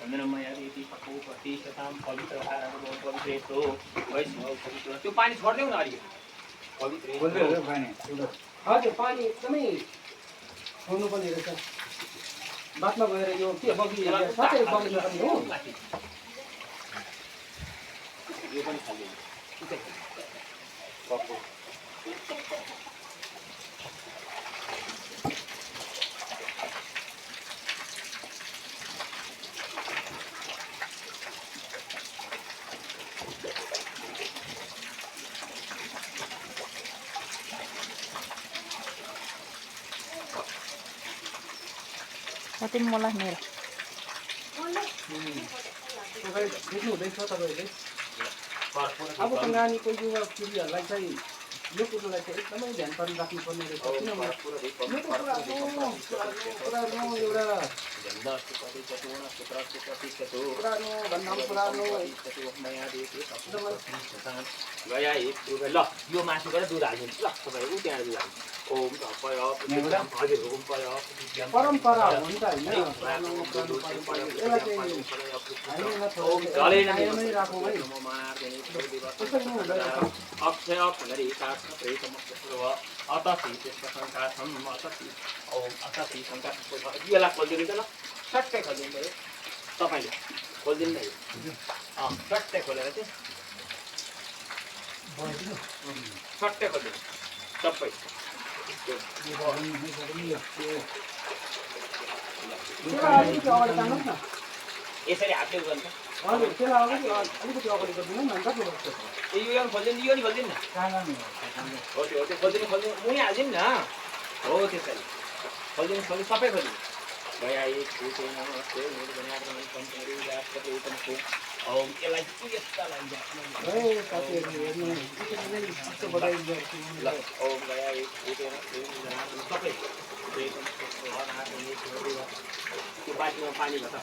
चन्दनमयादेति पको प्रतिशतां पवित्रधाराको पवित्रेतो वैष्णव पवित्र त्यो पानी छोड्देऊ न अलिकति पवित्र हजुर पानी एकदमै छोड्नुपर्ने रहेछ बादमा गएर यो के बगी सबै बगेर पनि हो यो पनि खाली पको कति मलाई मेरो देख्नु हुँदैछ तपाईँहरूले अबको नानीको युवा पिँढीहरूलाई चाहिँ यो कुरोलाई चाहिँ एकदमै ध्यान राख्नुपर्ने रहेछ किनभने यो त पुरानो एउटा गया एक रुपियाँ ल यो मासुबाट दुध हालिदिन्छ ल तपाईँ ऊ त्यहाँ दुध हाल्नु ओम तपय हजुर ओम पय परम्परा हो नि त अक्षय यसलाई खोलिदिनु त ल सट्टै खोलिदिनु पऱ्यो तपाईँले खोलिदिनु न सट्टै खोलेर चाहिँ सट्टै खोलिदिनु सबै यसरी हातले गर्नु हजुर त्यसलाई अलिकति अगाडि गरिदिनु न अन्त यो खोलिदिनु यो नि खोलिदिनु न हो त्यो खोलिदिनु मुनि हालिदिनु न हो त्यसरी खोलिदिनु सबै खोलिदिनु गया एक यसलाई यस्ता ओम गया एक सबै त्यो बाटीमा पानी भर्छ